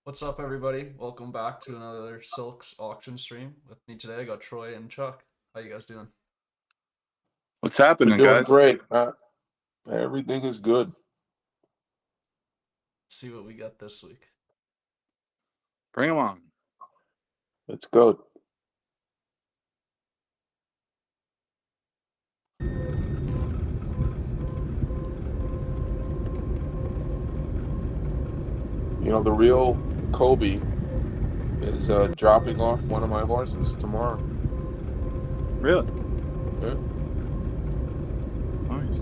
What's up, everybody? Welcome back to another Silks auction stream. With me today, I got Troy and Chuck. How you guys doing? What's We're happening, doing guys? great. Everything is good. Let's see what we got this week. Bring them on. Let's go. You know, the real Kobe is dropping off one of my horses tomorrow. Really? Yeah. Nice.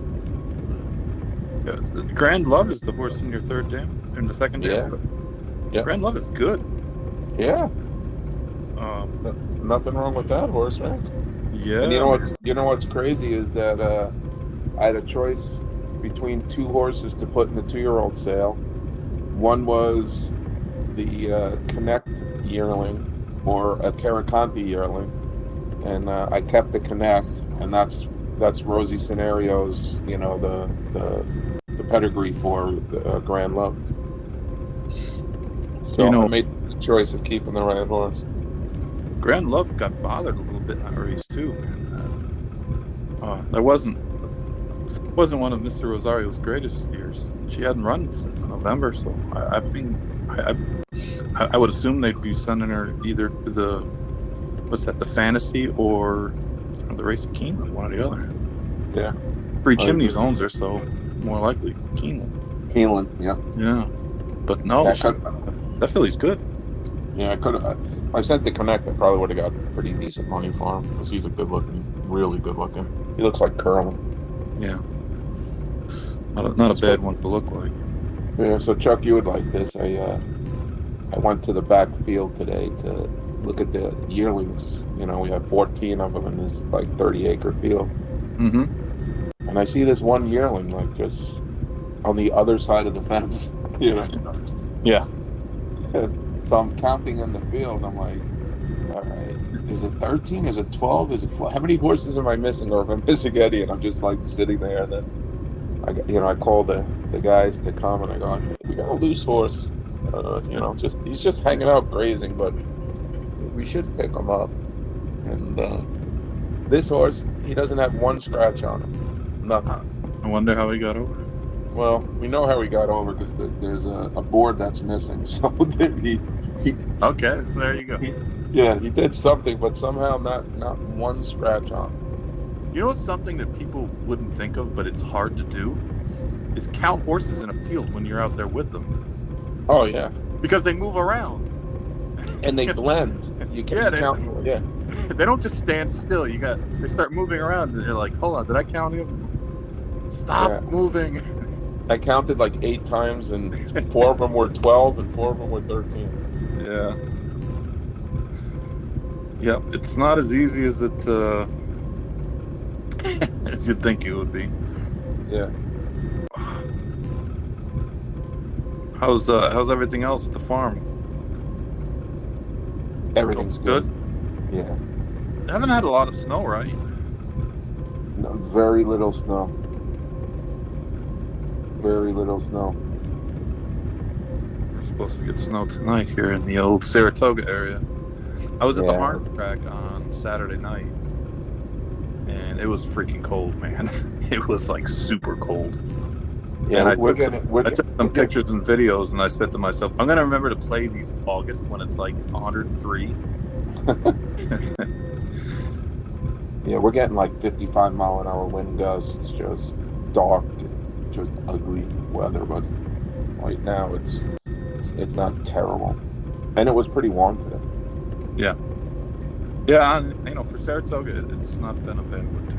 Yeah, the Grand Love is the horse in your third dam, in the second dam. Yeah. Grand Love is good. Yeah. Nothing wrong with that horse, right? Yeah. And you know what's crazy is that I had a choice between two horses to put in the 2-year-old sale. One was the Connect yearling or a Caraconte yearling, and I kept the Connect, and that's Rosie Scenario's, the pedigree for the Grand Love. So I made the choice of keeping the right horse. Grand Love got bothered a little bit in that race too, man. That wasn't one of Mr. Rosario's greatest years. She hadn't run since November, so I would assume they'd be sending her either to the Fantasy or the race at Keeneland, one or the other. Yeah. Three Chimneys owns her, so more likely Keeneland. Yeah. Yeah. But no, that filly's good. Yeah, I could have. I sent the Connect. I probably would have got pretty decent money for him because he's a really good looking. He looks like curling. Yeah. Not a bad one to look like. Yeah. So Chuck, you would like this. I went to the back field today to look at the yearlings. You know, we have 14 of them in this like 30-acre field. Mm-hmm. And I see this one yearling like just on the other side of the fence. You know. Yeah. So I'm counting in the field. I'm like, all right, is it 13? Is it 12? Is it 4? How many horses am I missing? Or if I'm missing any, and I'm just like sitting there, and then I call the guys to come, and I go, we got a loose horse. He's just hanging out grazing, but we should pick him up. And this horse, he doesn't have one scratch on him. Nothing. I wonder how he got over. Well, we know how he got over because there's a board that's missing. So okay, there you go. He did something, but somehow not one scratch on him. You know what's something that people wouldn't think of, but it's hard to do? Is count horses in a field when you're out there with them. Oh, yeah. Because they move around. And they blend. You can't count. Yeah. They don't just stand still. They start moving around, and you're like, hold on, did I count him? Stop moving. I counted like 8 times, and 4 of them were 12, and 4 of them were 13. Yeah. Yep, it's not as easy as it as you'd think it would be. Yeah. How's everything else at the farm? Everything's good. Yeah. Haven't had a lot of snow, right? No, very little snow. Very little snow. We're supposed to get snow tonight here in the old Saratoga area. I was at the Harm track on Saturday night, and it was freaking cold, man. It was like super cold. Yeah, and I took some pictures and videos, and I said to myself, I'm going to remember to play these in August when it's like 103. Yeah, we're getting like 55-mile-an-hour wind gusts, just dark, just ugly weather, but right now it's not terrible, and it was pretty warm today. Yeah, and, for Saratoga, it's not been a bad winter.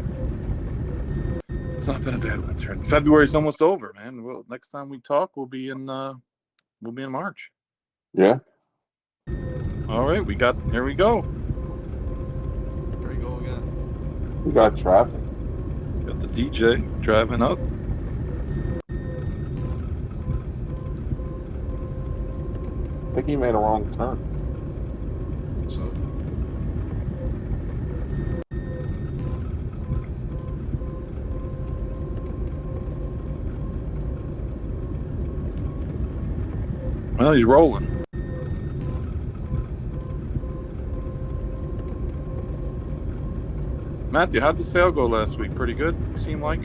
It's not been a bad winter. And February's almost over, man. Well, next time we talk, we'll be in March. Yeah. All right, here we go. Here we go again. We got traffic. Got the DJ driving up. I think he made a wrong turn. So. Well, he's rolling. Matthew, how'd the sale go last week? Pretty good, seemed like.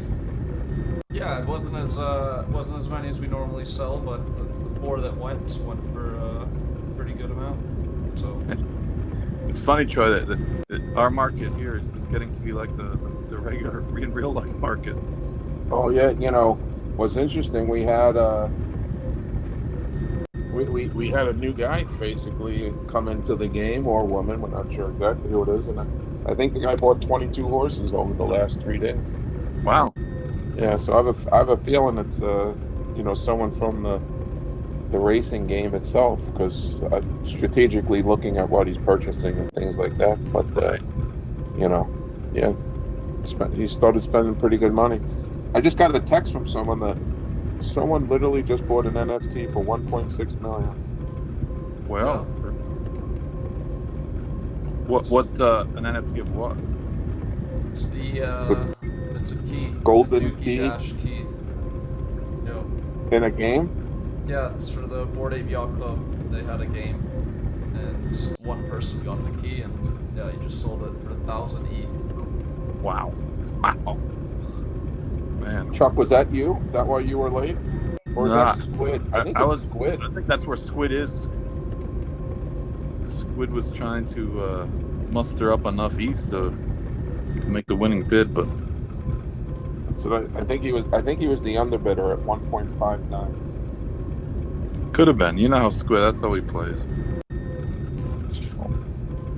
Yeah, it wasn't as many as we normally sell, but the 4 that went for a pretty good amount. So It's funny, Troy, that our market here is getting to be like the regular in real life market. Oh yeah, what's interesting, we had we had a new guy basically come into the game, or woman, we're not sure exactly who it is, and I think the guy bought 22 horses over the last 3 days. Wow. Yeah, so I have a feeling it's someone from the racing game itself, because strategically looking at what he's purchasing and things like that. But yeah, he started spending pretty good money. I just got a text from someone that someone literally just bought an NFT for 1.6 million. Well, what an NFT of what? it's it's a key. Golden Dookie key? Dash key. Yo. In a game? Yeah, it's for the Bored Ape Yacht Club. They had a game, and one person got the key, and yeah, he just sold it for 1,000 ETH. Wow. Man. Chuck, was that you? Is that why you were late? Or is Nah. that Squid? I think it's Squid. I think that's where Squid is. Squid was trying to muster up enough ETH to make the winning bid, but So I think he was the underbidder at 1.59. could have been. You know how Squid, that's how he plays.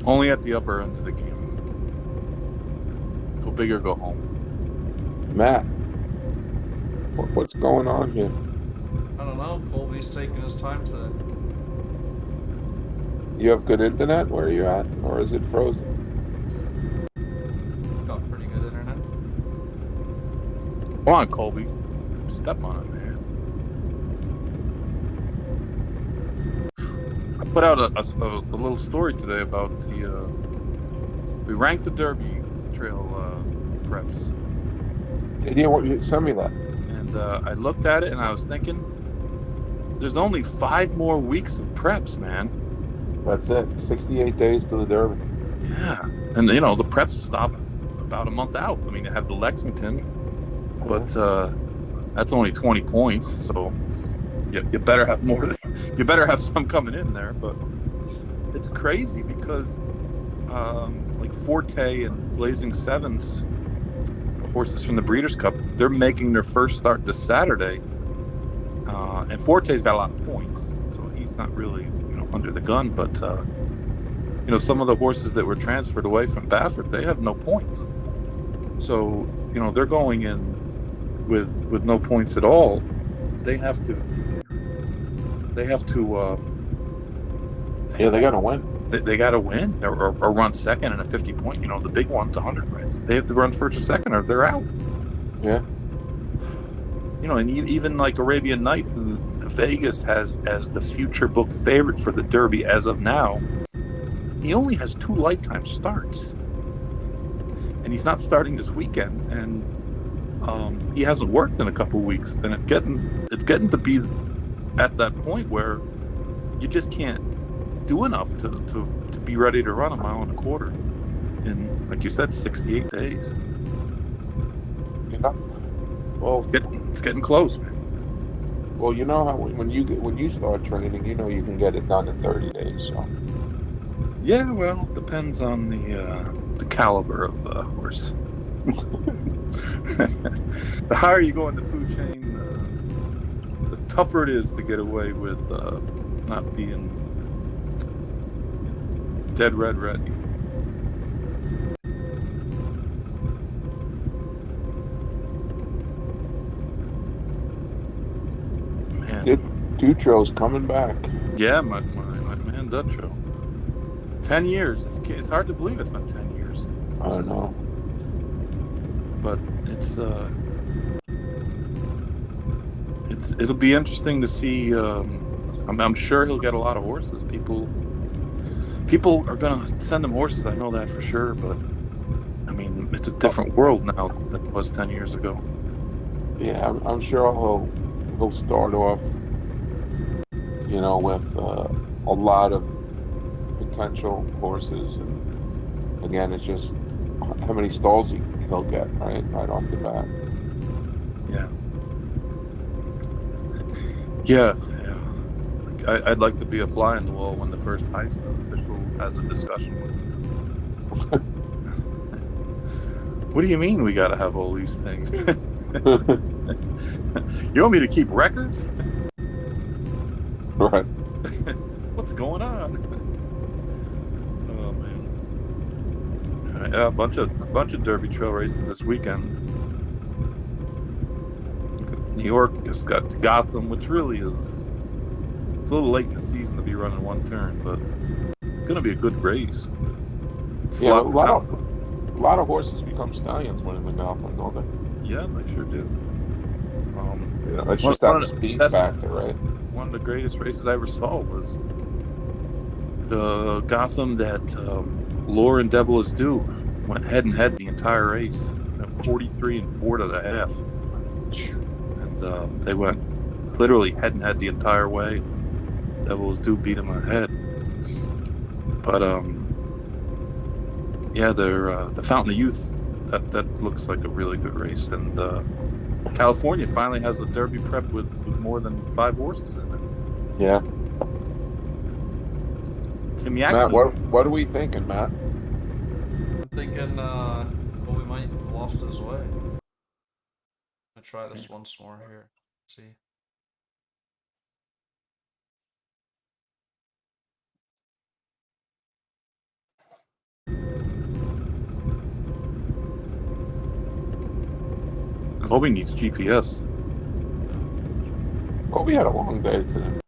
Only at the upper end of the game. Go big or go home. Matt, what's going on here? I don't know. Colby's taking his time today. You have good internet where you're at, or is it frozen? Got pretty good internet. Come on, Colby. Step on it, man. I put out a little story today about we ranked the Derby Trail preps. Did you send me that? And I looked at it and I was thinking, there's only 5 more weeks of preps, man. That's it. 68 days to the Derby. Yeah. And, the preps stop about a month out. I mean, they have the Lexington, but that's only 20 points. So you better have more. You better have some coming in there. But it's crazy because like Forte and Blazing Sevens, horses from the Breeders' Cup, they're making their first start this Saturday. And Forte's got a lot of points, so he's not really, under the gun. But some of the horses that were transferred away from Baffert, they have no points. So they're going in with no points at all. They have to. Yeah, they got to win. They got to win or run second in a 50-point. The big one, the 100. They have to run first or second, or they're out. Yeah. And even like Arabian Night, who Vegas has as the future book favorite for the Derby as of now, he only has 2 lifetime starts, and he's not starting this weekend, and he hasn't worked in a couple of weeks, and it's getting to be at that point where you just can't do enough to be ready to run a 1.25 miles in, like you said, 68 days. Well, It's getting close, man. Well, you know how when you start training, you can get it done in 30 days. So. Yeah, well, it depends on the caliber of horse. The higher you go in the food chain, the tougher it is to get away with not being dead red ready. Man. Dutro's coming back. Yeah, my man Dutro. 10 years. It's hard to believe it's been 10 years. I don't know. But it'll be interesting to see. I'm sure he'll get a lot of horses. People are gonna send him horses. I know that for sure. But I mean, it's a different world now than it was 10 years ago. Yeah, I'm sure he'll start off, with a lot of potential horses, and again, it's just how many stalls he'll get right off the bat. Yeah. Yeah, yeah. I'd like to be a fly on the wall when the first HISA official has a discussion with him. What do you mean we got to have all these things? You want me to keep records? Right. What's going on? Oh man. All right, yeah, a bunch of Derby Trail races this weekend. New York has got Gotham, which really is it's a little late in the season to be running one turn, but it's going to be a good race. Yeah, a Flop Fountain. lot of horses become stallions winning the Gotham, don't they? Yeah, they sure do. It's One, just one that of the, speed that's factor, right? one of the greatest races I ever saw was the Gotham that Lore and Devil is Due went head and head the entire race. 43 and 4.5. And they went literally head and head the entire way. Devil is Due beat him ahead. But yeah, they're the Fountain of Youth. That looks like a really good race. And California finally has a Derby prep with more than 5 horses in it. Yeah. Tim Matt, Yaxon. what are we thinking, Matt? I'm thinking, we might have lost his way. I'll try this once more here. See. Kobe needs GPS. Kobe had a long day today.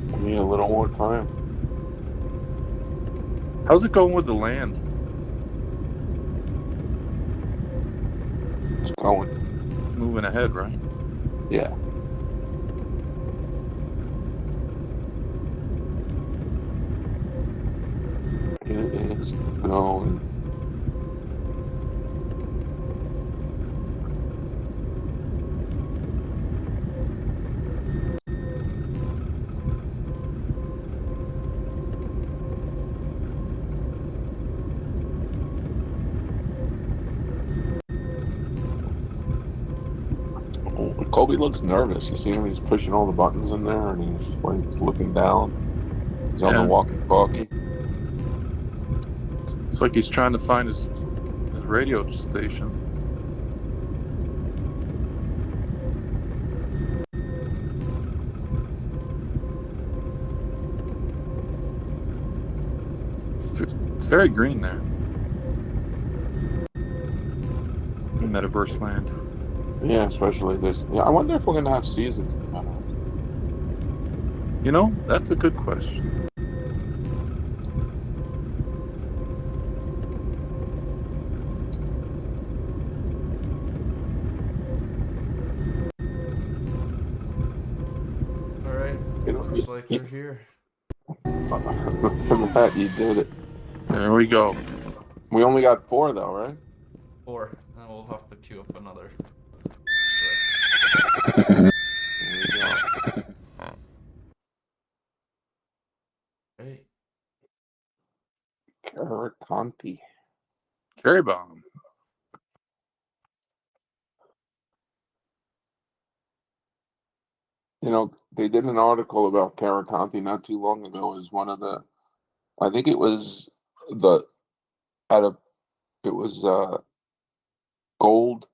We need a little more time. How's it going with the land? It's going. It's moving ahead, right? Yeah. It is going. Kobe looks nervous. You see him? He's pushing all the buttons in there, and he's like looking down. He's on the walkie-talkie. It's like he's trying to find his radio station. It's very green there. Metaverse land. Yeah, especially this. Yeah, I wonder if we're gonna have seasons. You know, that's a good question. All right. Looks like they're here. Matt, you did it. There we go. We only got 4 though, right? 4. And we'll have to queue up another 6. There we go. Great. Caraconti. Cherry bomb. You know, they did an article about Caraconti not too long ago as one of the, I think it was the, out of, it was gold,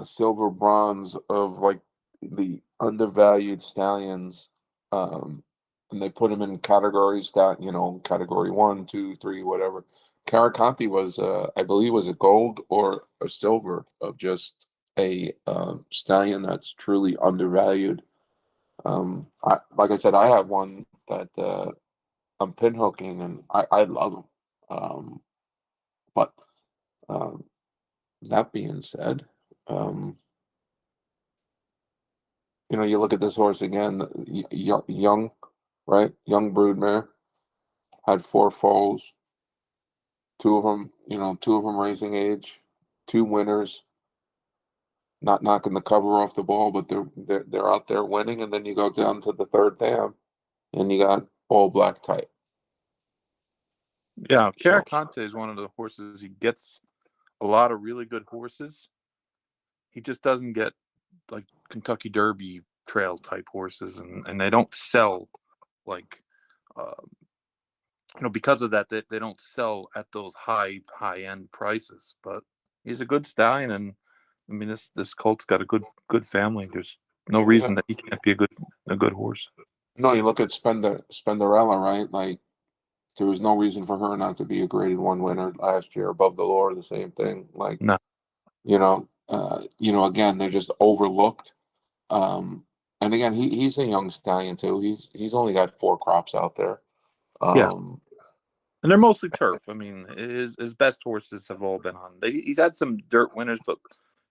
silver, bronze of like the undervalued stallions. And they put them in categories that, category 1, 2, 3, whatever. Caraconti was, I believe, was a gold or a silver of just a stallion that's truly undervalued. Like I said, I have one that I'm pinhooking, and I love him. But that being said, you look at this horse again, young, right? Young broodmare. had 4 foals, two of them racing age, 2 winners, not knocking the cover off the ball, but they're out there winning. And then you go down to the third dam, and you got all black type. Yeah, So, Caracante is one of the horses. He gets a lot of really good horses. He just doesn't get like Kentucky Derby trail type horses, and they don't sell like because of that they don't sell at those high end prices. But he's a good stallion, and I mean this colt's got a good family. There's no reason that he can't be a good horse. no, you look at Spenderella, right? Like, there was no reason for her not to be a graded 1 winner last year. Above the Law, the same thing. Like, No. Again, they're just overlooked. And again, he's a young stallion too. He's only got 4 crops out there. Yeah. And they're mostly turf. I mean, his best horses have all been on. He's had some dirt winners, but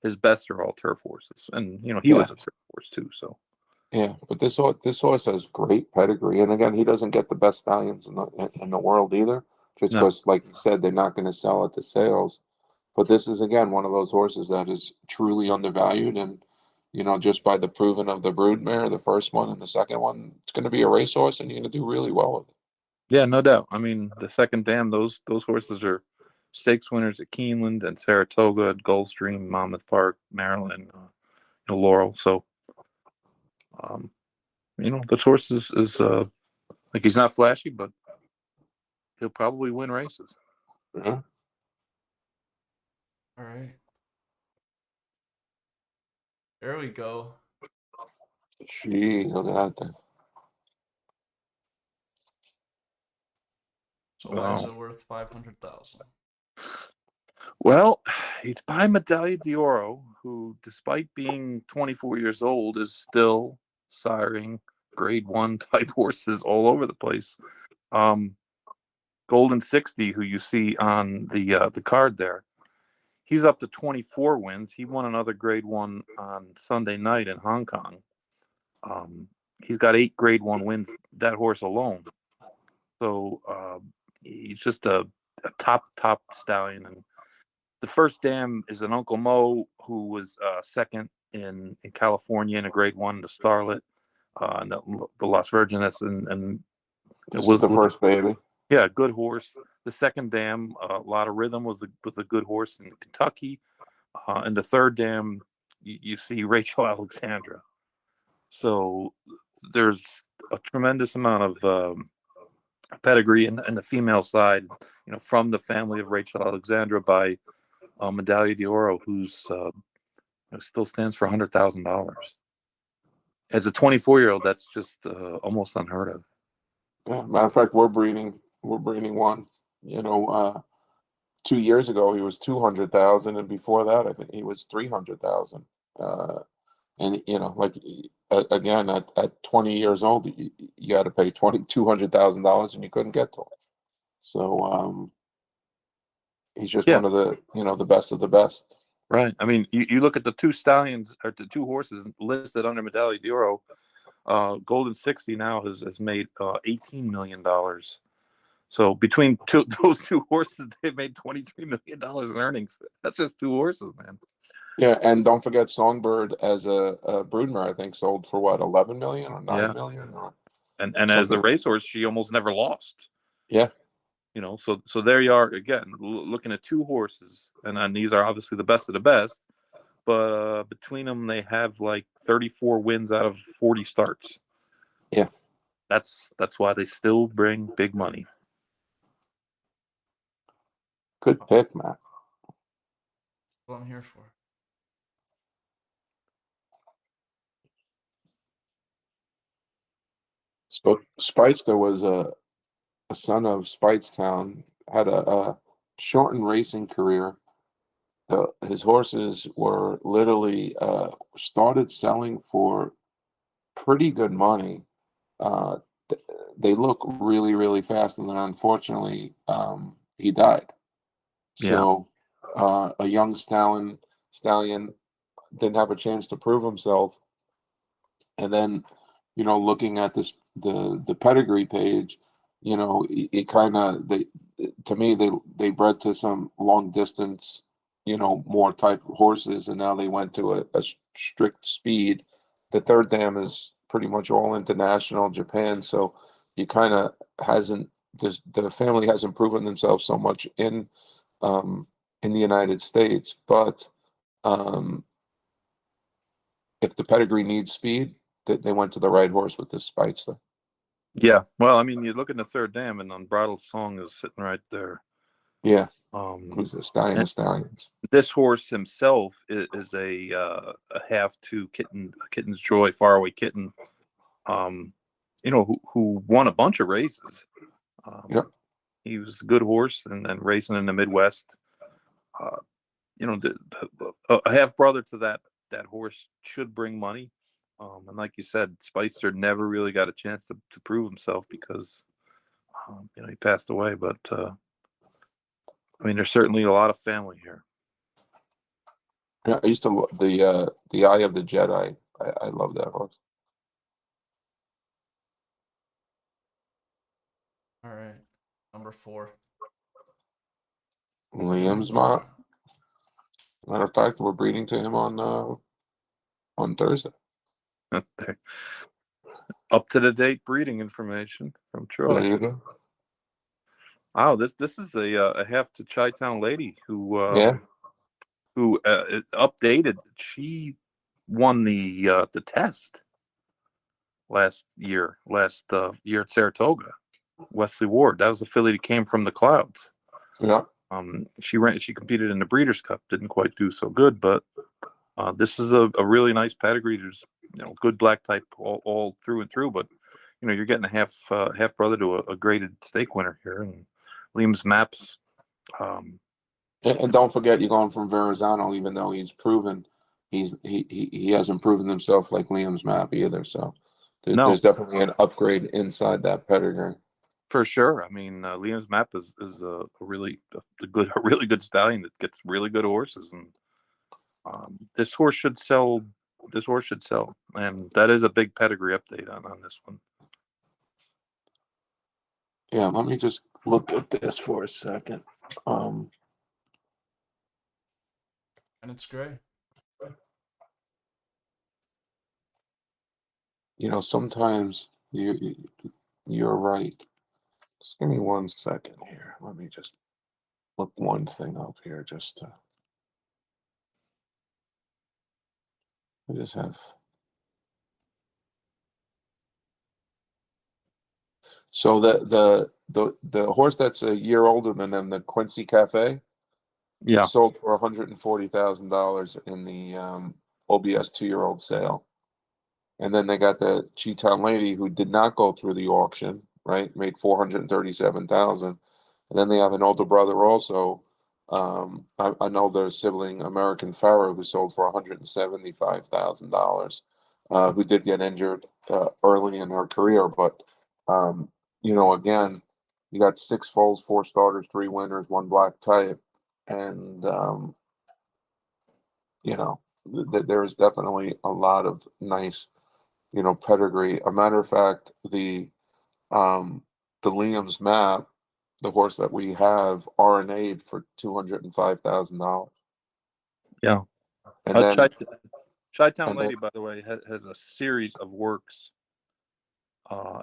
his best are all turf horses. And he was a turf horse too. So yeah, but this horse has great pedigree, and again, he doesn't get the best stallions in the world either. Just No. because, like you said, they're not going to sell it to sales. But this is again one of those horses that is truly undervalued, and just by the proving of the broodmare, the first one and the second one, it's going to be a racehorse, and you're going to do really well with it. yeah, no doubt. I mean, the second dam, those horses are stakes winners at Keeneland and Saratoga, at Gulfstream, Monmouth Park, Maryland, Laurel. So, this horse is like, he's not flashy, but he'll probably win races. Yeah. All right. There we go. Jeez, look at that. So why is it worth 500,000? Well, it's by Medaglia d'Oro, who, despite being 24 years old, is still siring grade 1 type horses all over the place. Golden 60, who you see on the card there, he's up to 24 wins. He won another grade 1 on Sunday night in Hong Kong. He's got 8 grade 1 wins, that horse alone. So he's just a top stallion. And the first dam is an Uncle Mo, who was second in California in a grade 1 to Starlet, and the Las Virgenes, and This was the first baby. Yeah, good horse. The second dam, a lot of rhythm, was a good horse in Kentucky. And the third dam, you see Rachel Alexandra. So there's a tremendous amount of pedigree in the female side, from the family of Rachel Alexandra by Medaglia d'Oro, who's still stands for $100,000. As a 24-year-old, that's just almost unheard of. Yeah, matter of fact, we're breeding one. 2 years ago he was 200,000, and before that I think he was 300,000. And again, at 20 years old, you got to pay $200,000, and you couldn't get to him. So he's just one of the best of the best. Right. I mean, you look at the 2 stallions, or the 2 horses listed under Medaglia d'Oro. Golden 60 now has made $18 million. So between those 2 horses, they've made $23 million in earnings. That's just 2 horses, man. Yeah, and don't forget Songbird as a broodmare, I think, sold for what, 11 million or 9 million? And as a racehorse, she almost never lost. Yeah. So there you are again, looking at 2 horses, and these are obviously the best of the best. But between them, they have like 34 wins out of 40 starts. Yeah. That's why they still bring big money. Good pick, Matt. That's what I'm here for. So Speightster was a son of Speightstown, had a shortened racing career. His horses were literally started selling for pretty good money. They look really, really fast, and then unfortunately, he died. So a young stallion didn't have a chance to prove himself. And then, looking at the pedigree page, you know, it kind of to me they bred to some long distance, you know, more type of horses, and now they went to a strict speed. The third dam is pretty much all international Japan, so you kind of hasn't just the family hasn't proven themselves so much um in the United States, but um if the pedigree needs speed, they went to the right horse with this Speedster. Yeah. Well, I mean, you look in the third dam, and Unbridled Song is sitting right there. Yeah, Um, who's a stallion and of stallions. this horse himself is a half to Kitten's Joy, Faraway Kitten. You know, who won a bunch of races. Yep. He was a good horse, and racing in the Midwest. Uh, you know, a half brother to that horse should bring money. And like you said, Spicer never really got a chance to prove himself because you know, he passed away. But I mean, there's certainly a lot of family here. Yeah, I used to the Eye of the Jedi. I love that horse. All right, number 4. Liam's mom. Matter of fact, we're breeding to him on Thursday. Up to the date breeding information from There Troy. you go. Wow, this is a half to Chi-Town lady Yeah. who updated. She won the test last year at Saratoga. Wesley Ward. That was the filly that came from the clouds. Yeah. She competed in the Breeders' Cup, didn't quite do so good, but this is a really nice pedigree. There's, you know, good black type all through and through, but you know, you're getting a half brother to a graded stake winner here, and Liam's Maps. And don't forget, you're going from Verrazano, even though he's proven he hasn't proven himself like Liam's Map either. So No, there's definitely an upgrade inside that pedigree. for sure. I mean, Liam's Map is a really a really good stallion that gets really good horses, and this horse should sell. This horse should sell, and that is a big pedigree update on this one. Yeah, let me just look at this for a second. And it's gray. You know, sometimes you're right. Just give me 1 second here. Let me just look one thing up here just to I just have so the horse that's a year older than them, the Quincy Cafe, Yeah, sold for $140,000 in the OBS 2-year-old sale. And then they got the Cheetown lady who did not go through the auction, right? Made 437,000. And then they have an older brother also, an older sibling, American Pharaoh, who sold for $175,000, who did get injured early in her career. But you know, again, you got 6 foals, 4 starters, 3 winners, 1 black type, and you know, there is definitely a lot of nice, you know, pedigree. A matter of fact, the Liam's Map, the horse that we have, RNA'd for $205,000. yeah. And then Chi-Town and then Lady, by the way, has a series of works.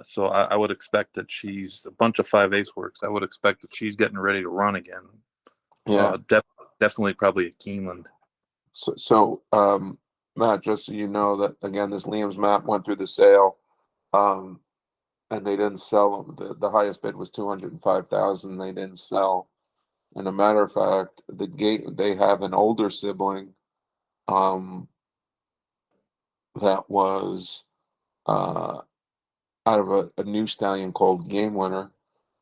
So I would expect that she's a bunch of 5/8 works. I would expect that she's getting ready to run again. yeah. Definitely probably a Keeneland. So Matt, just so you know that again, this Liam's Map went through the sale, and they didn't sell them. The highest bid was 205,000. They didn't sell. And a matter of fact, they have an older sibling, that was out of a new stallion called Game Winner,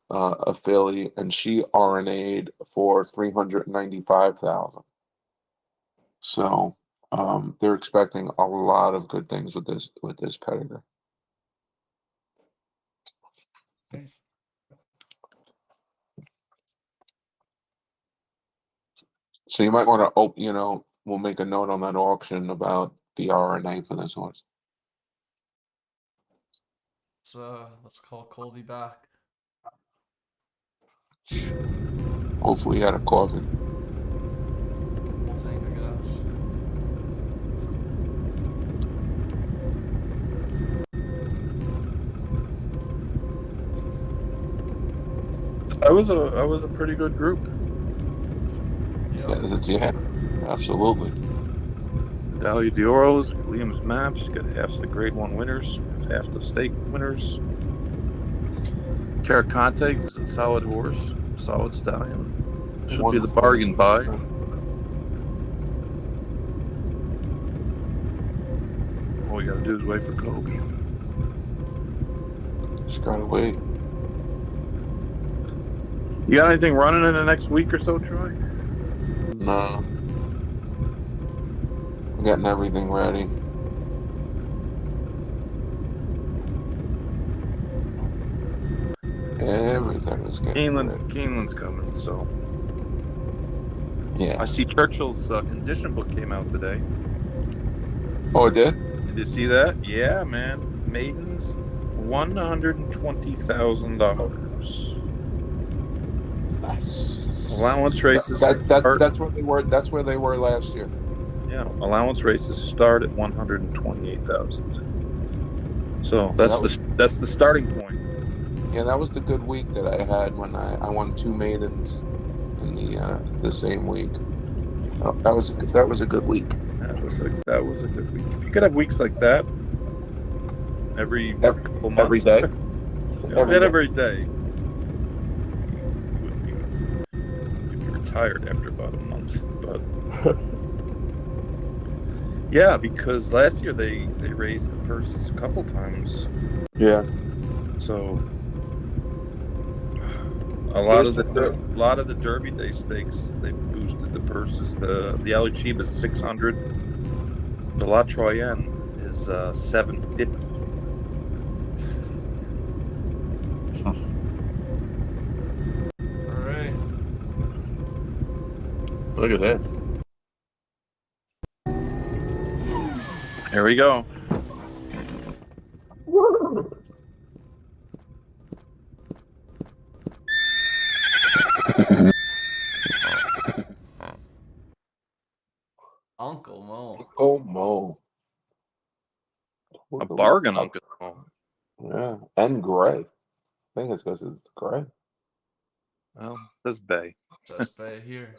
a filly, and she RNA'd for 395,000. So they're expecting a lot of good things with this pedigree. Okay. So you might want to open, you know, we'll make a note on that auction about the RNA for this horse. Let's call Colby back. Hopefully he had a coffee. Whole thing, I guess. I was a pretty good group. Yep. Yeah, absolutely. Dahlia Dioros, Liam's Maps, got half the grade 1 winners, half the state winners. Caracante is a solid horse, solid stallion. Should be the bargain buy. All we gotta do is wait for Kobe. Just gotta wait. You got anything running in the next week or so, Troy? No. I'm getting everything ready. Everything is getting ready. Keeneland's coming, so. Yeah. I see Churchill's condition book came out today. Oh, it did? Did you see that? Yeah, man. Maidens, $120,000. Nice. Allowance races. That's where they were. That's where they were last year. Yeah, allowance races start at 128,000. So that's the starting point. Yeah, that was the good week that I had when I won 2 maidens in the same week. Oh, that was a good week. That was a good week. If you could have weeks like that every couple months, every day. every day, you'd be retired after about a month. But yeah, because last year they raised the purses a couple times. Yeah. So a lot of the Derby Day stakes, they boosted the purses. The Alichib is 600. The La Troyenne is 750. All right. Look at this. Here we go. Uncle Mo. Oh, Mo. A bargain, Uncle Mo. Yeah, and gray. I think it's because it's gray. Well, this Bay. Says Bay here.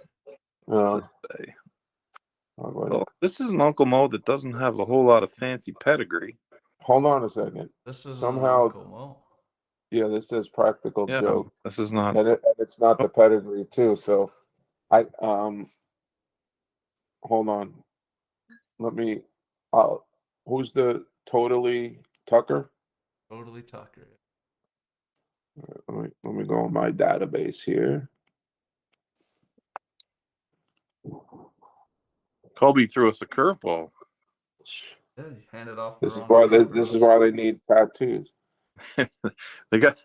Yeah. Bay. Like, this is an Uncle Mo that doesn't have a whole lot of fancy pedigree. hold on a second. This is Somehow, Uncle Mo. yeah, this says practical joke. This is not. And it's not the pedigree too. So I hold on. Let me who's the totally Tucker? Totally Tucker. Let me go on my database here. Kobe threw us a curveball. Yeah, he handed off. This is why they need tattoos. They got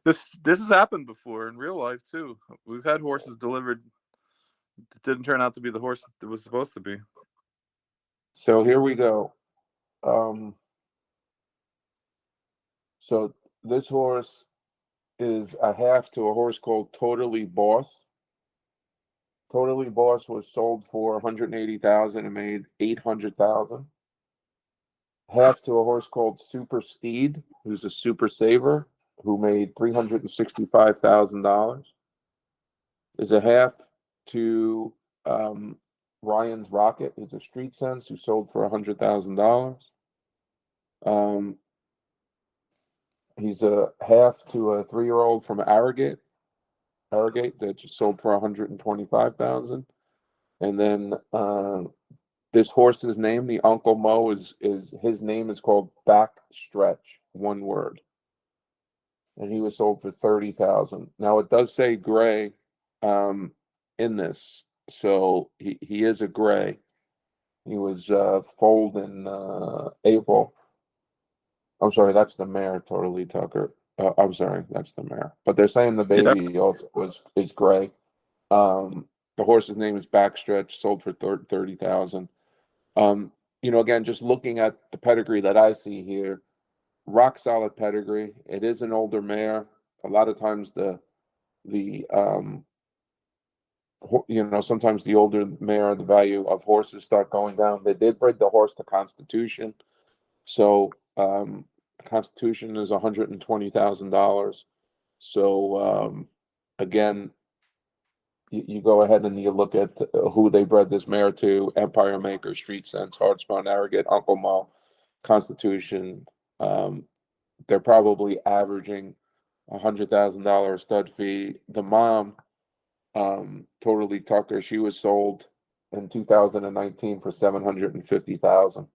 this. This has happened before in real life too. We've had horses delivered that didn't turn out to be the horse that it was supposed to be. So here we go. So this horse is a half to a horse called Totally Boss. Totally Boss was sold for 180,000 and made 800,000. Half to a horse called Super Steed, who's a super saver, who made $365,000. Is a half to Ryan's Rocket, who's a street sense, who sold for $100,000. He's a half to a 3-year-old from Arrogate that just sold for 125,000. And then this horse's name, the Uncle Mo, is his name is called Backstretch, one word. And he was sold for 30,000. Now it does say gray in this. So he is a gray. He was foaled in April. I'm sorry, that's the mare, Totally Tucker. I'm sorry, that's the mare. But they're saying the baby also is gray. The horse's name is Backstretch, sold for 30,000. Again, just looking at the pedigree that I see here, rock solid pedigree. It is an older mare. A lot of times the the sometimes the older mare, the value of horses start going down. They did breed the horse to Constitution, so Constitution is $120,000. So again, you go ahead and you look at who they bred this mare to: Empire Maker, Street Sense, Hardspun, Arrogant, Uncle Mo, Constitution. They're probably averaging $100,000 stud fee. The mom, Totally Tucker, she was sold in 2019 for 750,000.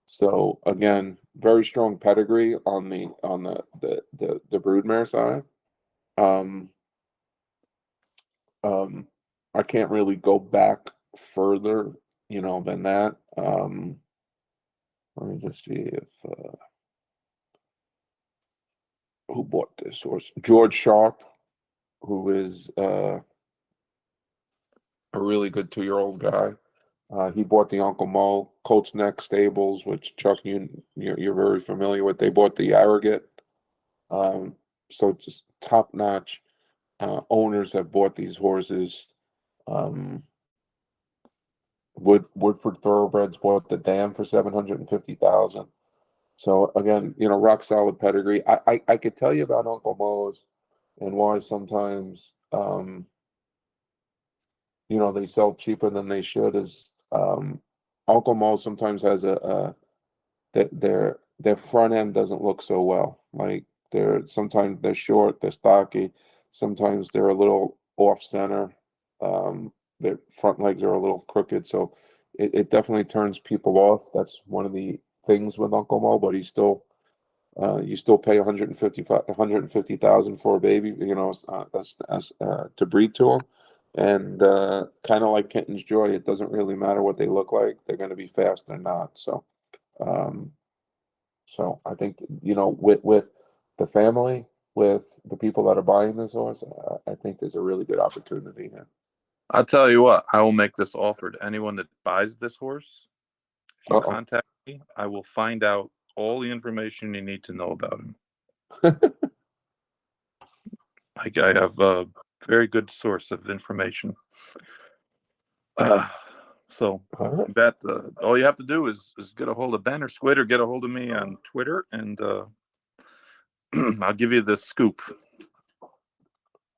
So again, very strong pedigree on the broodmare side. Um, I can't really go back further, than that. Let me just see if who bought this horse? George Sharp, who is a really good 2-year-old guy. He bought the Uncle Mo Colts Neck Stables, which Chuck, you're very familiar with. They bought the Arrogant. So just top notch owners have bought these horses. Woodford Thoroughbreds bought the Dam for 750,000. So again, rock solid pedigree. I could tell you about Uncle Mo's and why sometimes they sell cheaper than they should. Is Uncle Mo sometimes has their front end doesn't look so well. Like sometimes they're short, they're stocky, sometimes they're a little off center. Their front legs are a little crooked, so it definitely turns people off. That's one of the things with Uncle Mo, but he's still you still pay 150,000 for a baby, to breed to him. And kind of like Kenton's Joy, it doesn't really matter what they look like; they're going to be fast or not. So, I think with the family, with the people that are buying this horse, I think there's a really good opportunity here. I'll tell you what, I will make this offer to anyone that buys this horse. If you contact me, I will find out all the information you need to know about him. I have a very good source of information. So that all you have to do is get a hold of Ben or Squid, or get a hold of me on Twitter, and I'll give you the scoop.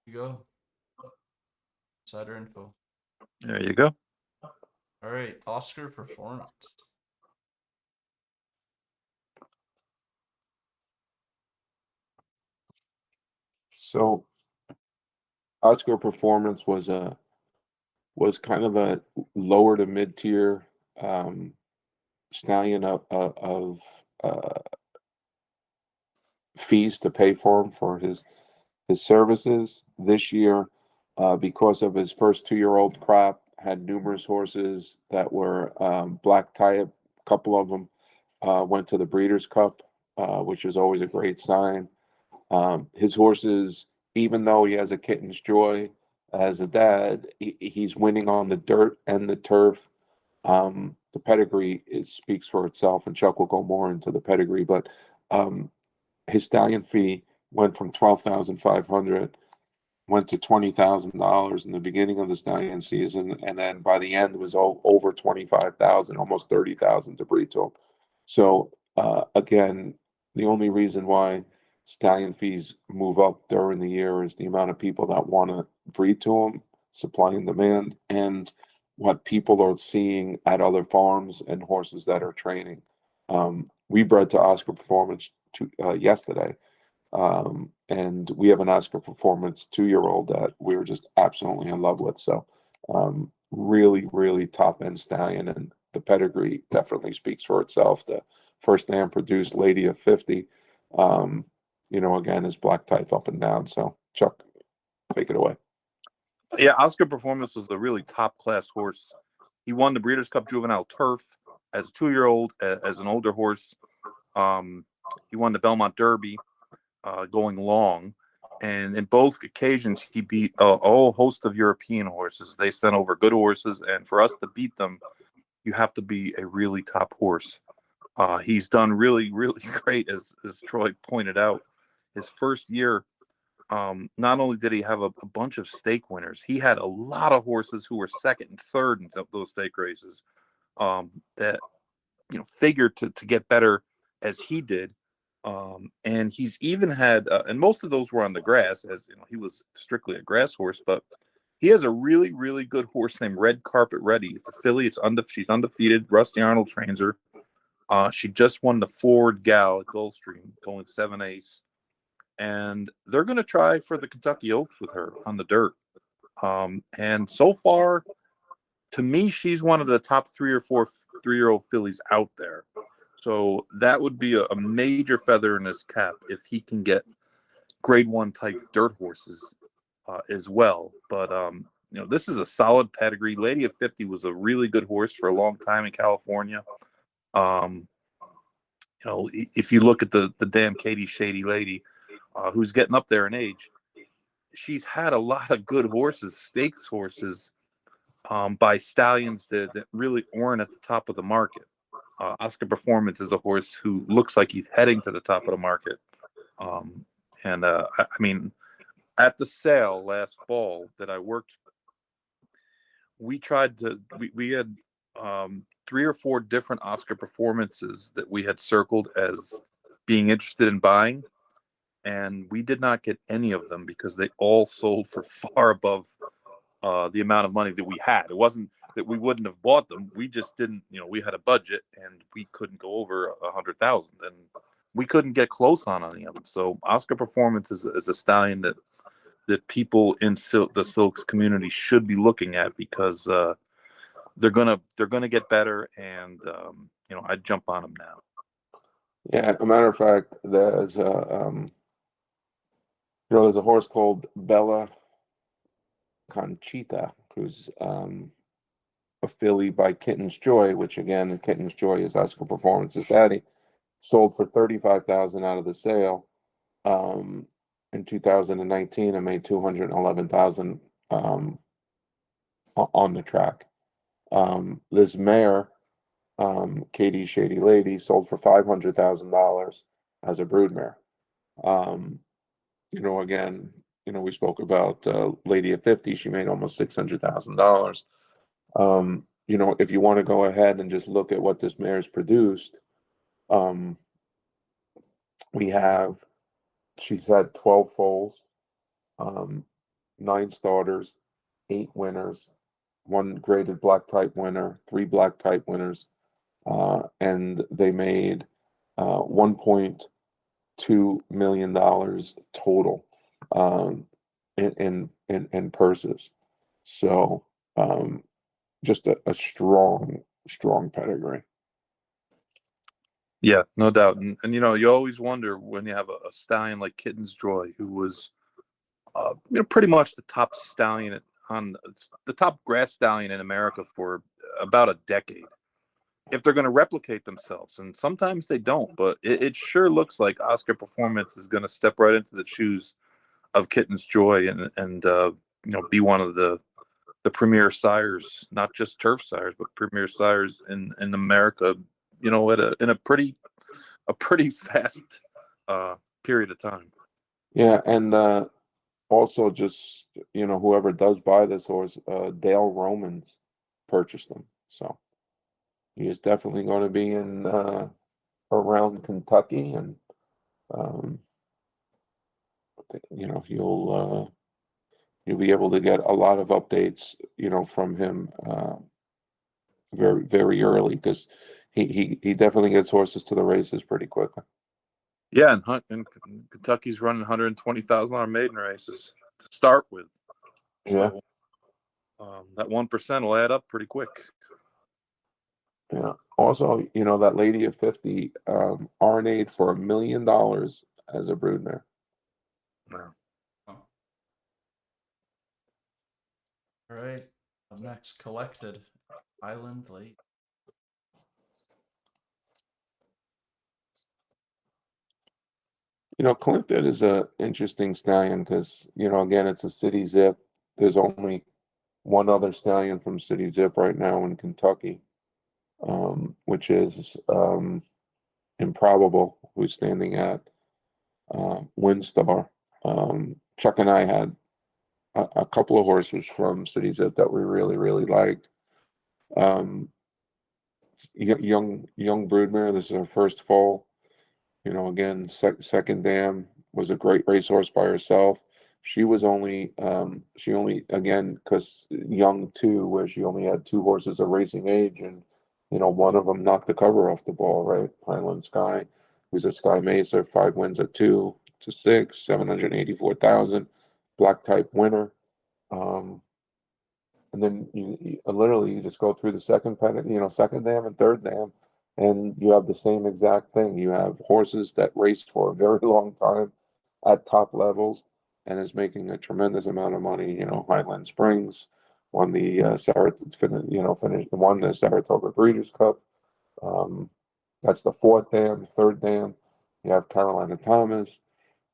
You go. Insider info. There you go. All right, Oscar Performance. So, Oscar Performance was kind of a lower to mid tier stallion of fees to pay for him for his services this year. Because of his first 2-year-old crop, had numerous horses that were black type. A couple of them went to the Breeders' Cup, which is always a great sign. His horses, even though he has a Kitten's Joy as a dad, he's winning on the dirt and the turf. The pedigree speaks for itself, and Chuck will go more into the pedigree. But his stallion fee went from $12,500, went to $20,000 in the beginning of the stallion season, and then by the end was over 25,000, almost 30,000 to breed to him. So again, the only reason why stallion fees move up during the year is the amount of people that want to breed to them, supply and demand, and what people are seeing at other farms and horses that are training. We bred to Oscar Performance yesterday, and we have an Oscar Performance 2-year-old that we're just absolutely in love with. So really, really top end stallion, and the pedigree definitely speaks for itself. The first dam produced Lady of 50. Again, is black type up and down. So Chuck, take it away. Yeah, Oscar Performance was a really top class horse. He won the Breeders' Cup Juvenile Turf as a 2-year-old, as an older horse. He won the Belmont Derby going long, and in both occasions he beat a whole host of European horses. They sent over good horses, and for us to beat them, you have to be a really top horse. He's done really, really great, as Troy pointed out. His first year, not only did he have a bunch of stake winners, he had a lot of horses who were second and third in those stake races, that figured to get better as he did. And he's even had, and most of those were on the grass, as he was strictly a grass horse. But he has a really, really good horse named Red Carpet Ready. It's a filly. She's undefeated. Rusty Arnold trains her. She just won the Forward Gal at Gulfstream, going 7 ace. And they're going to try for the Kentucky Oaks with her on the dirt. And so far, to me, she's one of the top 3 or 4 3-year-old fillies out there. So that would be a major feather in his cap if he can get grade 1 type dirt horses as well. But this is a solid pedigree. Lady of 50 was a really good horse for a long time in California. If you look at the damn Katie Shady Lady, who's getting up there in age, she's had a lot of good horses, stakes horses, by stallions that really aren't at the top of the market. Oscar Performance is a horse who looks like he's heading to the top of the market. I mean, at the sale last fall that I worked, we had 3 or 4 different Oscar Performances that we had circled as being interested in buying. And we did not get any of them because they all sold for far above the amount of money that we had. It wasn't that we wouldn't have bought them. We just didn't, we had a budget and we couldn't go over 100,000, and we couldn't get close on any of them. So Oscar Performance is a stallion that people in the Silks community should be looking at, because they're gonna get better, and I'd jump on them now. Yeah, a matter of fact, there's there's a horse called Bella Conchita, who's a filly by Kitten's Joy, which again, Kitten's Joy is Oscar Performance's daddy. Sold for $35,000 out of the sale in 2019, and made $211,000 on the track. This mare, Katie Shady Lady, sold for $500,000 as a broodmare. Again, we spoke about Lady of 50. She made almost $600,000. If you want to go ahead and just look at what this mare's produced, she's had 12 foals, 9 starters, 8 winners, 1 graded black type winner, 3 black type winners, and they made $1.2 million total in purses. So just a strong pedigree. Yeah, no doubt. And you always wonder when you have a stallion like Kitten's Joy, who was pretty much the top stallion the top grass stallion in America for about a decade, if they're going to replicate themselves. And sometimes they don't, but it sure looks like Oscar Performance is going to step right into the shoes of Kitten's Joy and be one of the premier sires, not just turf sires, but premier sires in America, in a pretty fast period of time. Yeah, and also just whoever does buy this horse, Dale Romans purchased them, so he is definitely going to be in around Kentucky, and you'll be able to get a lot of updates from him very, very early, because he definitely gets horses to the races pretty quickly. Yeah, and Kentucky's running $120,000 maiden races to start with. So, yeah. That 1% will add up pretty quick. Yeah. Also, that Lady of 50 RNA'd for $1 million as a broodmare. Wow. All right. Up next, Collected Island Lake. Collected is a interesting stallion because, again, it's a city zip. There's only one other stallion from City Zip right now in Kentucky, which is Improbable, who's standing at WinStar. Chuck and I had a couple of horses from City Zip that we really liked. Um, young broodmare. This is her first foal. You know, again, second dam, was a great racehorse by herself. She only, again, because young too, where she only had two horses of racing age, and you know, one of them knocked the cover off the ball, right? Highland Sky, who's a Sky Mesa, 5 wins at 2-6, 784,000, black type winner. Um, and then literally you just go through the second dam and third dam, and you have the same exact thing. You have horses that race for a very long time at top levels and is making a tremendous amount of money. You know, Highland Springs won the won the Saratoga Breeders' Cup. That's the fourth dam. The third dam, you have Carolina Thomas,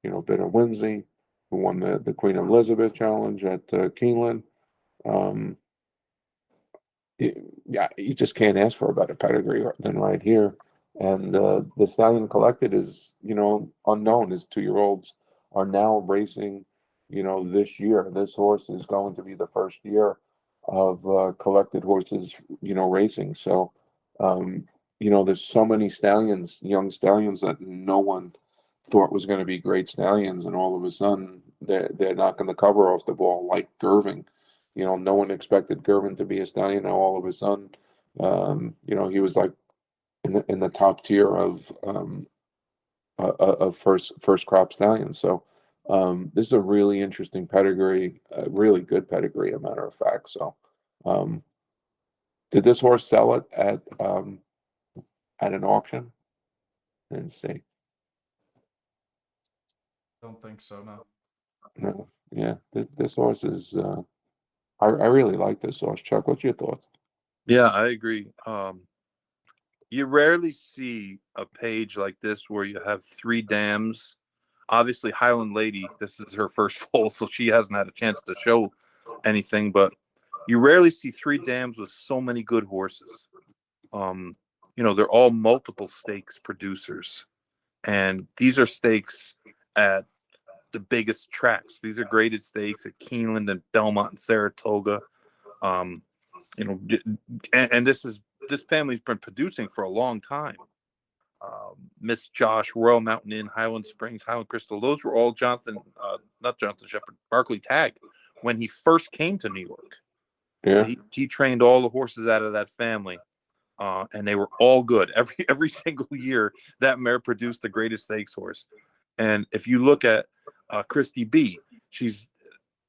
you know, Bitter Whimsy, who won the Queen Elizabeth Challenge at Keeneland. Um, yeah, you just can't ask for a better pedigree than right here. And the stallion collected is, you know, unknown. His 2-year-olds are now racing, you know, this year. This horse is going to be the first year of collected horses, you know, racing. So, you know, there's so many stallions, young stallions that no one thought was going to be great stallions, and all of a sudden they're knocking the cover off the ball, like Gerving. You know, no one expected Gervin to be a stallion. Now all of a sudden, you know, he was like in the top tier of first crop stallions. So this is a really interesting pedigree, a really good pedigree, a matter of fact. So did this horse sell it at an auction? Let's see. Don't think so, no. No, yeah, this horse is. I really like this horse. Chuck, what's your thoughts? Yeah, I agree. You rarely see a page like this where you have 3 dams. Obviously, Highland Lady, this is her first foal, so she hasn't had a chance to show anything, but you rarely see 3 dams with so many good horses. You know, they're all multiple stakes producers, and these are stakes at the biggest tracks. These are graded stakes at Keeneland and Belmont and Saratoga. You know, and this family's been producing for a long time. Miss Josh, Royal Mountain Inn, Highland Springs, Highland Crystal. Those were all not Jonathan Shepard, Barkley Tagg when he first came to New York. Yeah, He trained all the horses out of that family, and they were all good. Every single year, that mare produced the greatest stakes horse. And if you look at Christy B, she's,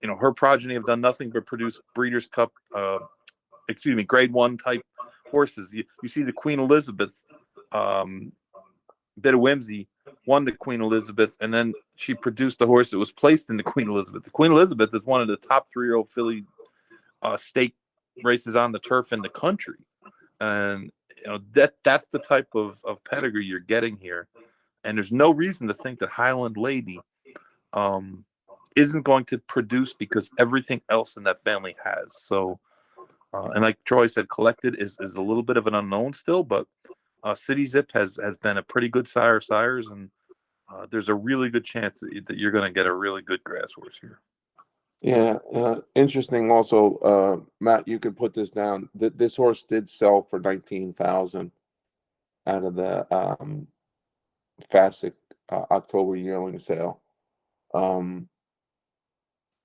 you know, her progeny have done nothing but produce Breeders' Cup, Grade 1 type horses. You see the Queen Elizabeth, Bit of Whimsy won the Queen Elizabeth, and then she produced a horse that was placed in the Queen Elizabeth. The Queen Elizabeth is one of the top 3-year-old filly stake races on the turf in the country, and you know that's the type of pedigree you're getting here. And there's no reason to think that Highland Lady isn't going to produce, because everything else in that family has. So, and like Troy said, collected is a little bit of an unknown still, but City Zip has been a pretty good sires, and there's a really good chance that you're going to get a really good grass horse here. yeah. Interesting. Also, Matt, you can put this down. This horse did sell for 19,000 out of the Fassic October yearling sale.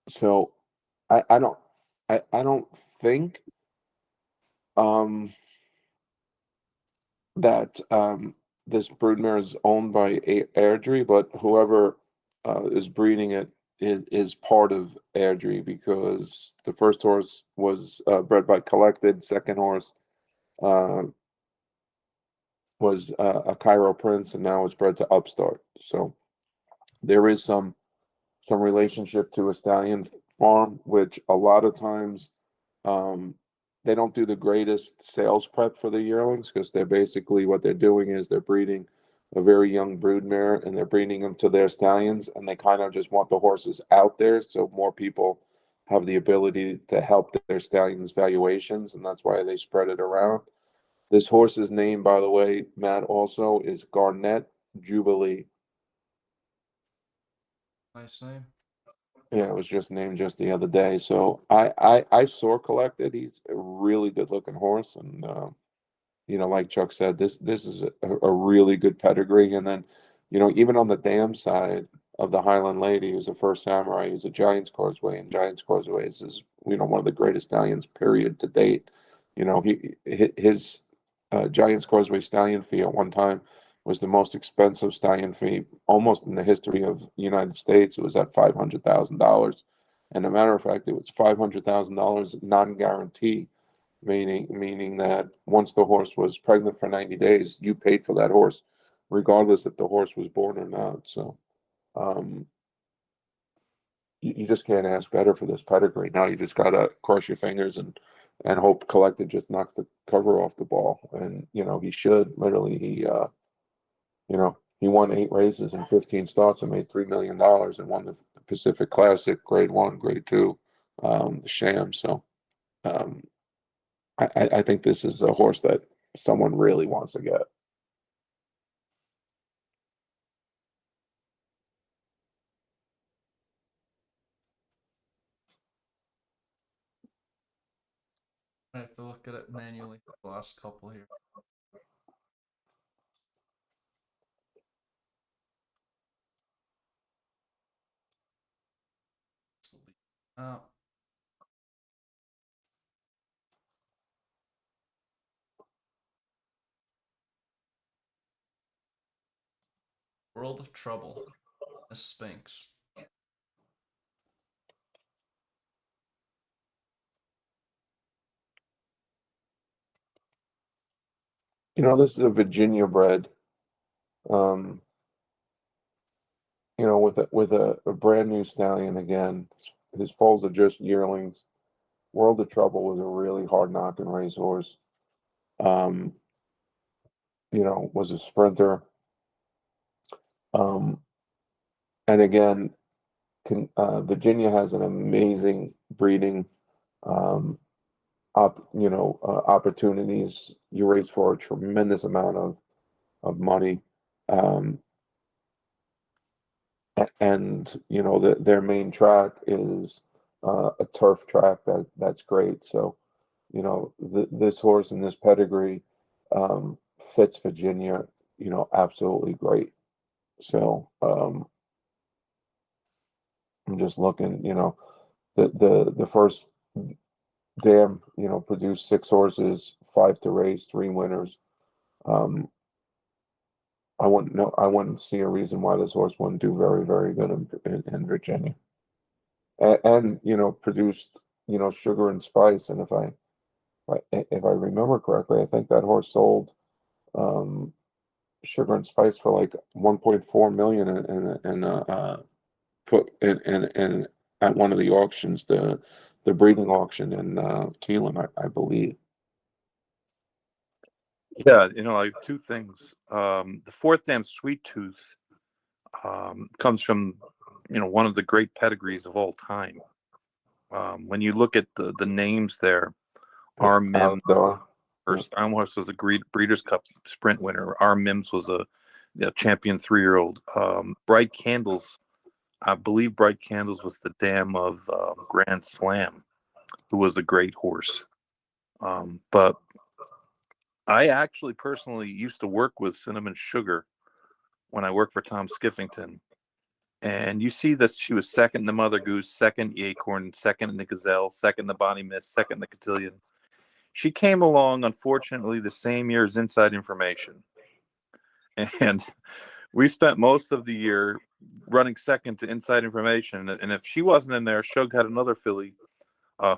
So I don't think um that this broodmare is owned by Airdrie, but whoever is breeding it is part of Airdrie, because the first horse was bred by Collected, second horse uh, was a Cairo Prince, and now it's bred to Upstart. So there is some relationship to a stallion farm, which a lot of times um, they don't do the greatest sales prep for the yearlings, because they're basically, what they're doing is they're breeding a very young broodmare and they're breeding them to their stallions, and they kind of just want the horses out there so more people have the ability to help their stallions valuations, and that's why they spread it around. This horse's name, by the way, Matt, also is Garnet Jubilee. Nice name. Yeah, it was just named just the other day. So I saw collected. He's a really good looking horse, and like Chuck said, this is a really good pedigree. And then, even on the dam side of the Highland Lady, who's a first samurai, who's a Giant's Causeway, and Giant's Causeway is one of the greatest stallions period to date. His Giant's Causeway stallion fee at one time was the most expensive stallion fee almost in the history of the United States. It was at $500,000, and a matter of fact, it was $500,000 non-guarantee, meaning that once the horse was pregnant for 90 days, you paid for that horse, regardless if the horse was born or not. So um, you just can't ask better for this pedigree. Now you just gotta cross your fingers and hope Collected just knocks the cover off the ball. And he should. Literally, he won 8 races and 15 starts and made $3 million and won the Pacific Classic, Grade 1, Grade 2, the Sham. So um, I think this is a horse that someone really wants to get. I have to look at it manually. The last couple here. Oh. World of Trouble. A Sphinx. This is a Virginia bred, um, with a brand new stallion again. His foals are just yearlings. World of Trouble was a really hard knocking racehorse. Um, was a sprinter. Um, and again, Virginia has an amazing breeding opportunities. You race for a tremendous amount of money. Um, and their main track is a turf track that's great. So this horse and this pedigree fits Virginia absolutely great. So I'm just looking, the first dam produced 6 horses, 5 to race, 3 winners. um I wouldn't see a reason why this horse wouldn't do very, very good in Virginia. And produced Sugar and Spice. And if I remember correctly, I think that horse sold um, Sugar and Spice for like 1.4 million put in at one of the auctions, the breeding auction in Keelan, I believe. Yeah, like 2 things. The fourth dam Sweet Tooth comes from one of the great pedigrees of all time. When you look at the names there, R. Mims, Outdoor. first Almhorst was a Breeders' Cup Sprint winner. R. Mims was a champion 3-year-old. Bright Candles, I believe Bright Candles was the dam of Grand Slam, who was a great horse. But I actually personally used to work with Cinnamon Sugar when I worked for Tom Skiffington. And you see that she was second in the Mother Goose, second the Acorn, second in the Gazelle, second the Bonnie Mist, second the Cotillion. She came along, unfortunately, the same year as Inside Information. And we spent most of the year running second to Inside Information. And if she wasn't in there, Shug had another filly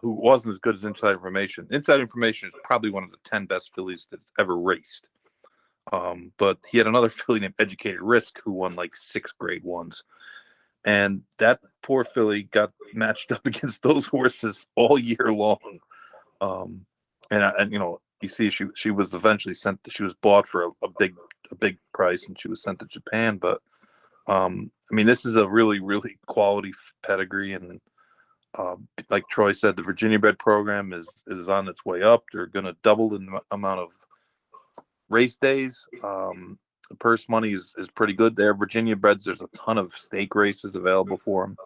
who wasn't as good as Inside Information. Inside Information is probably one of the 10 best fillies that's ever raced. But he had another filly named Educated Risk who won like 6 Grade 1s. And that poor filly got matched up against those horses all year long. And you see, she was eventually sent. She was bought for a big price, and she was sent to Japan. But this is a really, really quality pedigree, and like Troy said, the Virginia bred program is on its way up. They're going to double the amount of race days. The purse money is pretty good there. Virginia breds, there's a ton of stake races available for them.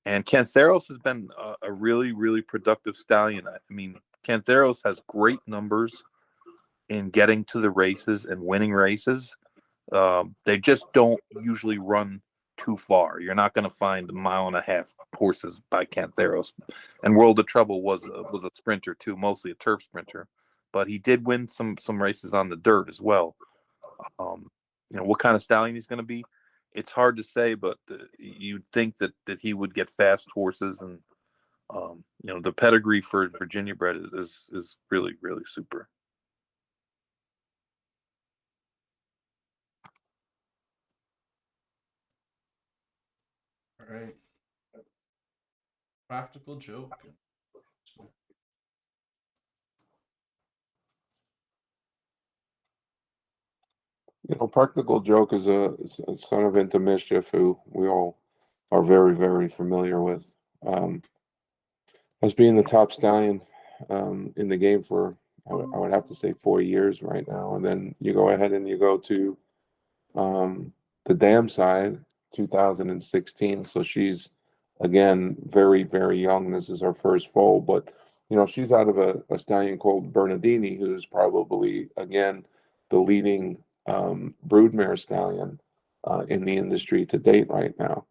And Canceros has been a really, really productive stallion. I mean, Canceros has great numbers in getting to the races and winning races. They just don't usually run too far. You're not going to find 1.5 mile horses by Canceros. And World of Trouble was a sprinter too, mostly a turf sprinter, but he did win some races on the dirt as well. What kind of stallion he's going to be, it's hard to say, but you'd think that he would get fast horses, and the pedigree for Virginia bred is really, really super. All right. Practical Joke. Practical Joke is a son of Into Mischief, who we all are very, very familiar with, as being the top stallion in the game for, I would have to say, 4 years right now. And then you go ahead and you go to the dam side, 2016. So she's, again, very, very young. This is her first foal, but she's out of a stallion called Bernardini, who's probably, again, the leading broodmare stallion in the industry to date right now.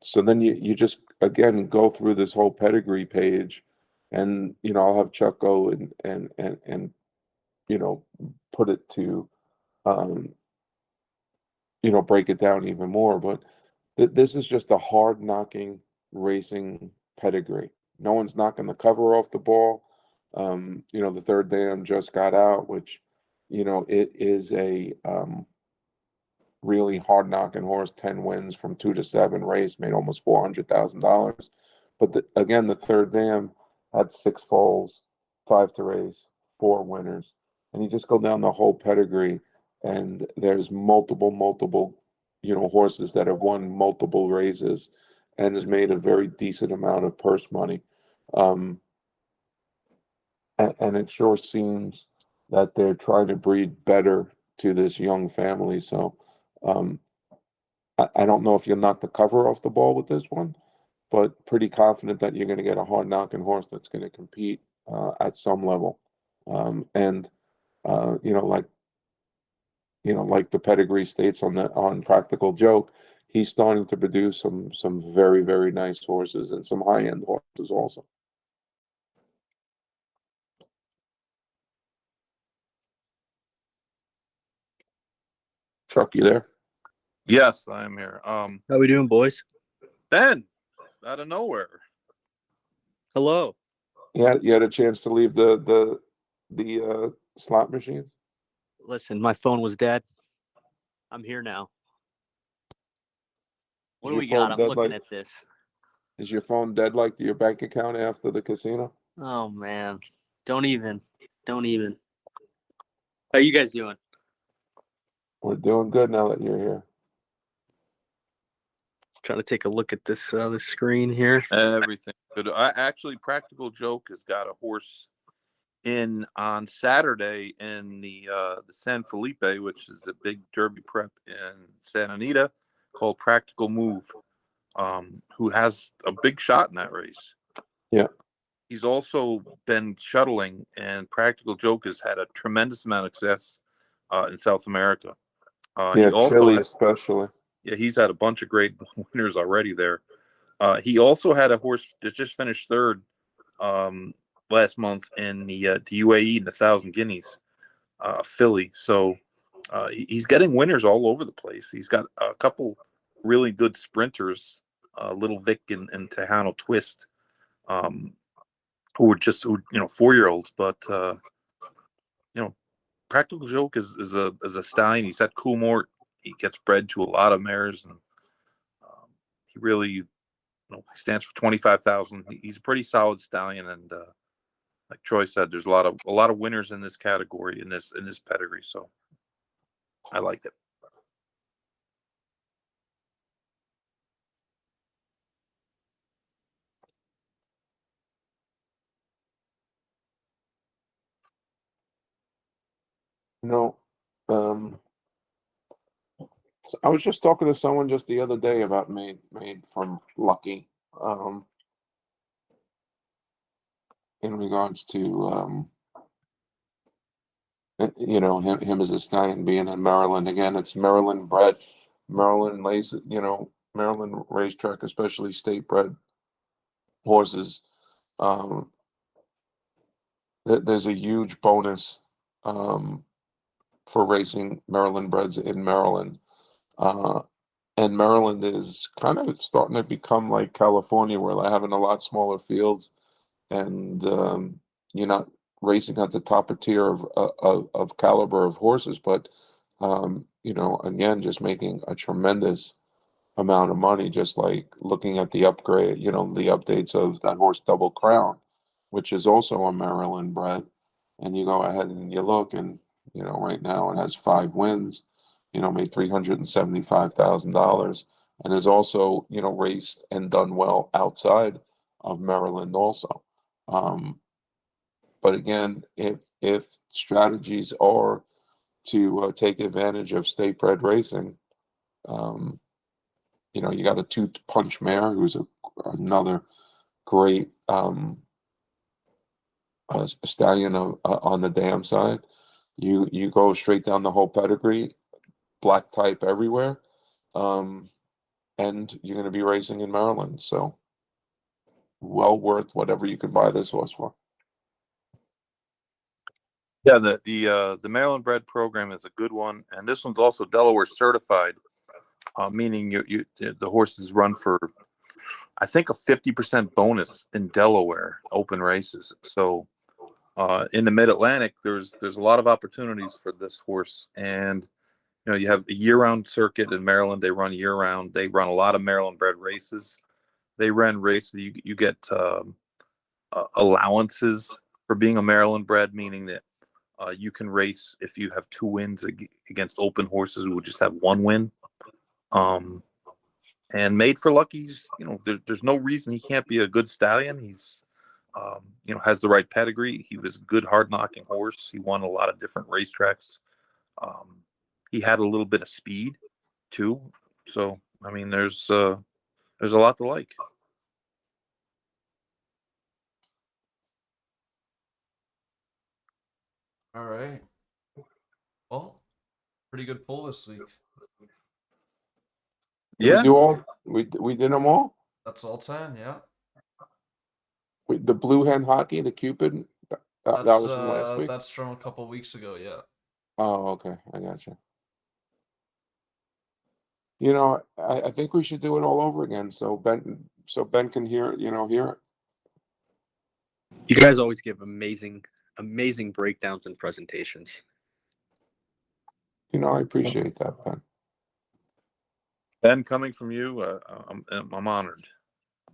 So then you just, again, go through this whole pedigree page, and I'll have Chuck go and put it to break it down even more. But this is just a hard knocking racing pedigree. No one's knocking the cover off the ball. The third dam just got out, which it is a really hard knocking horse. 10 wins from 2 to 7 race, made almost $400,000. But again, the third dam had 6 foals, 5 to race, 4 winners, and you just go down the whole pedigree, and there's multiple horses that have won multiple races and has made a very decent amount of purse money. And it sure seems that they're trying to breed better to this young family. So I don't know if you'll knock the cover off the ball with this one, but pretty confident that you're going to get a hard knocking horse that's going to compete at some level. And like the pedigree states on Practical Joke, he's starting to produce some very, very nice horses and some high end horses also. Chuck, you there? Yes, I am here. How we doing, boys? Ben, out of nowhere. Hello. Yeah, you had a chance to leave the slot machines? Listen, my phone was dead. I'm here now. What do we got? I'm looking at this. Is your phone dead like your bank account after the casino? Oh man. Don't even. How you guys doing? We're doing good now that you're here. Trying to take a look at this this screen here. Everything good. Actually, Practical Joke has got a horse in on Saturday in the San Felipe, which is the big Derby prep in Santa Anita, called Practical Move, who has a big shot in that race. Yeah. He's also been shuttling, and Practical Joke has had a tremendous amount of success in South America. Chile especially. Yeah, he's had a bunch of great winners already there. He also had a horse that just finished third last month in the UAE in the 1,000 Guineas, filly. So he's getting winners all over the place. He's got a couple really good sprinters, Little Vic and Tejano Twist, who are just 4-year-olds. But Practical Joke is a stallion. He's at Coolmore. He gets bred to a lot of mares, and he really, he stands for 25,000. He's a pretty solid stallion, and like Troy said, there's a lot of winners in this category in this pedigree. So I like it. No, So I was just talking to someone just the other day about made from Lucky, in regards to him as a stallion being in Maryland. Again, it's Maryland bred, Maryland lace, Maryland racetrack, especially state bred horses. Um, there's a huge bonus for racing Maryland breds in Maryland. And Maryland is kind of starting to become like California, where they're having a lot smaller fields, and you're not racing at the top of tier of caliber of horses, but again, just making a tremendous amount of money, just like looking at the upgrade, the updates of that horse Double Crown, which is also a Maryland bred. And you go ahead and you look, and right now it has 5 wins, made $375,000, and is also raced and done well outside of Maryland also. But again, if strategies are to take advantage of state bred racing, you got a Two Punch Mare, who's another great stallion on the dam side. You go straight down the whole pedigree, black type everywhere, and you're going to be racing in Maryland. So, well worth whatever you could buy this horse for. Yeah, the Maryland bred program is a good one, and this one's also Delaware certified, meaning the horses run for, I think, a 50% bonus in Delaware open races. So in the Mid Atlantic, there's a lot of opportunities for this horse, and you have a year-round circuit in Maryland. They run year-round. They run a lot of Maryland bred races. They run races. You get allowances for being a Maryland bred, meaning that you can race if you have 2 wins against open horses who would just have 1 win. And Made for Lucky's, there's no reason he can't be a good stallion. He's, has the right pedigree. He was a good hard knocking horse. He won a lot of different racetracks. He had a little bit of speed too. So, I mean, there's a lot to like. All right. Well, pretty good pull this week. Did we do all? We did them all. That's all 10, yeah. The Blue Hen Hockey, the Cupid, that was from last week. That's from a couple weeks ago, yeah. Oh, okay, I got you. I think we should do it all over again, so Ben can hear it. You guys always give amazing breakdowns and presentations. I appreciate that, Ben. Ben, coming from you, I'm honored.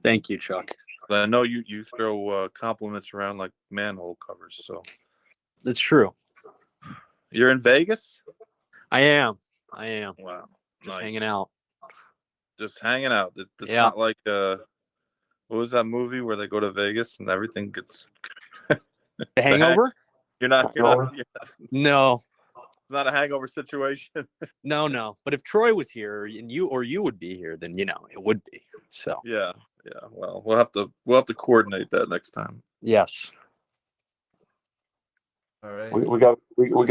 Thank you, Chuck. I know you throw compliments around like manhole covers, so It's true. you're in Vegas? I am. Wow, Just nice. hanging out. Just hanging out. It's Yeah. not like what was that movie where they go to Vegas and everything gets The Hangover? You're not. No. It's not a hangover situation. No. But if Troy was here and you would be here, then it would be. So Yeah. Well, we'll have to coordinate that next time. yes. All right. We got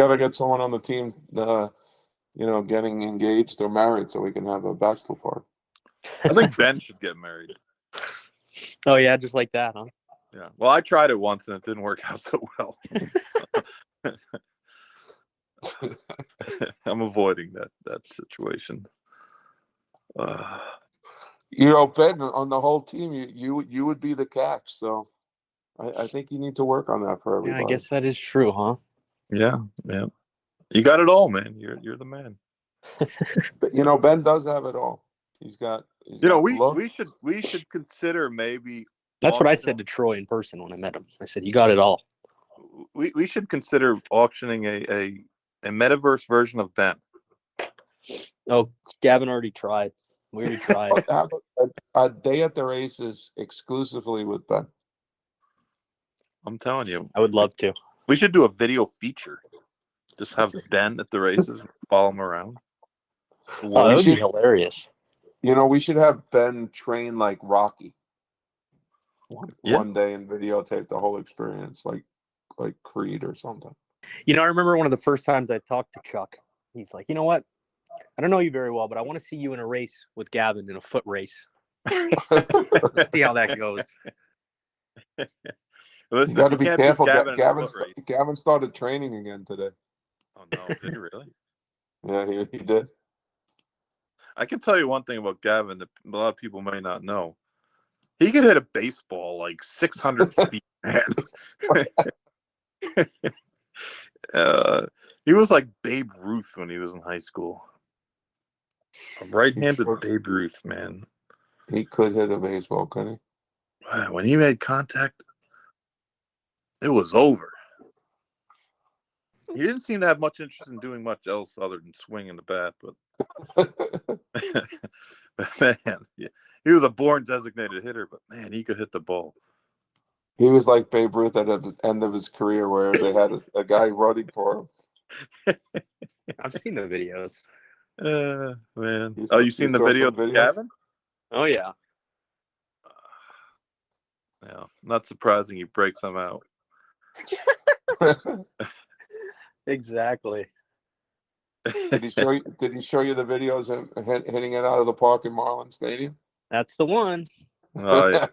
to get someone on the team, getting engaged or married, so we can have a bachelor party. I think Ben should get married. Oh yeah, just like that, huh? Yeah. Well, I tried it once and it didn't work out so well. I'm avoiding that situation. Ben, on the whole team, you would be the catch. So I think you need to work on that for everybody. Yeah, I guess that is true, huh? Yeah. You got it all, man. You're the man. But, Ben does have it all. He's got we should consider maybe. That's what I said to Troy in person when I met him. I said, "You got it all." We should consider auctioning a metaverse version of Ben. Oh, Gavin already tried. We already tried. Have a day at the races exclusively with Ben. I'm telling you, I would love to. we should do a video feature. Just have Ben at the races and follow him around. Oh, that would be should- hilarious. We should have Ben train like Rocky Yeah. one day and videotape the whole experience, like Creed or something. I remember one of the first times I talked to Chuck. He's like, you know what? I don't know you very well, but I want to see you in a race with Gavin in a foot race. Let's see how that goes. Listen, You got to if be can't beat careful. Gavin in a Gavin, foot race- Gavin started training again today. Oh no, did he really? Yeah, he did. I can tell you one thing about Gavin that a lot of people may not know. He could hit a baseball like 600 feet, man. He was like Babe Ruth when he was in high school. A right-handed Babe Ruth, man. He could hit a baseball, couldn't he? Wow, when he made contact, it was over. He didn't seem to have much interest in doing much else other than swinging the bat, but man, yeah, he was a born designated hitter. But man, he could hit the ball. He was like Babe Ruth at the end of his career, where they had a guy running for him. I've seen the videos. Man. You Oh, saw- you seen you the saw video some of videos? Gavin? Oh yeah. Yeah, not surprising. He breaks them out. Exactly. Did he show you? Did he show you the videos of him hitting it out of the park in Marlin Stadium? That's the one. Oh, yeah.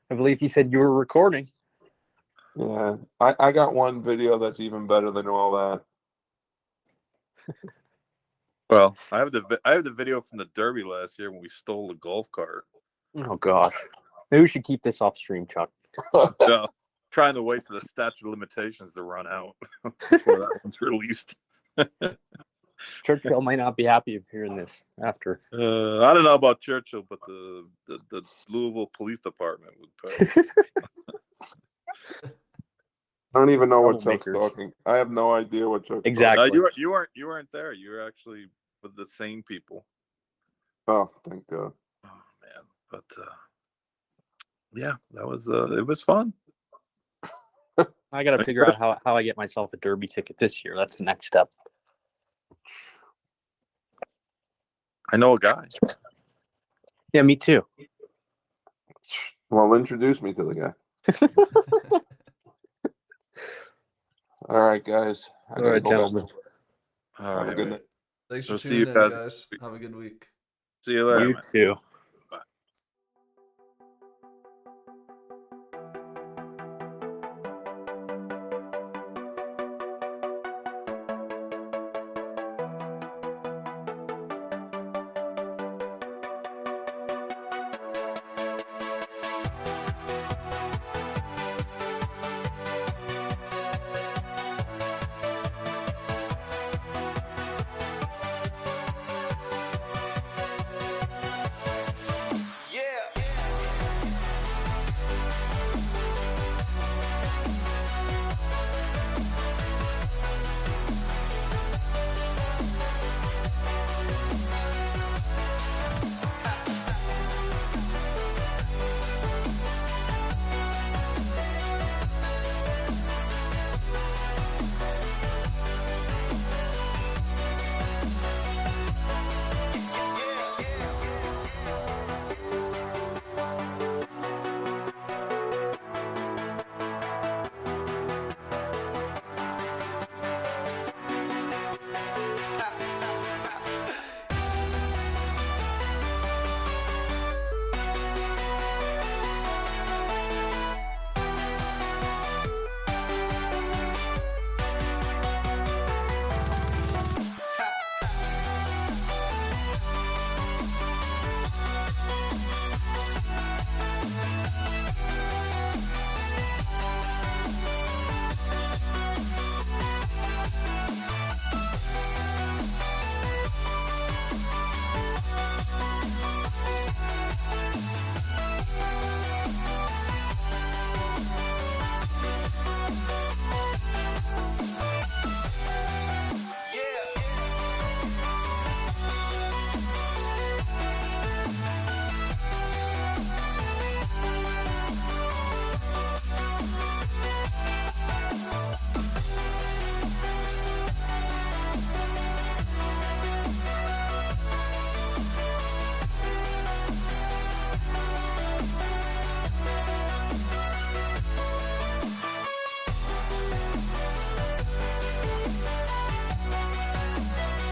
I believe he said you were recording. Yeah, I got one video that's even better than all that. Well, I have the video from the Derby last year when we stole the golf cart. Oh gosh. Maybe we should keep this off stream, Chuck. So, trying to wait for the statute of limitations to run out before that one's released. Churchill might not be happy of hearing this after. I don't know about Churchill, but the Louisville Police Department would pay. I don't even know what Chuck's Troublemakers. talking. I have no idea what Chuck's Exactly. You weren't there. You were actually with the same people. talking. Oh, thank God. Oh man, but yeah, that was it was fun. I got to figure out how I get myself a Derby ticket this year. That's the next step. I know a guy. Yeah, me too. Well, introduce me to the guy. All right, guys. I All gotta right, go back. gentlemen. All Have a right. good night. Thanks for We'll see tuning you in, guys. guys. Have a good week. See you later. You man. too.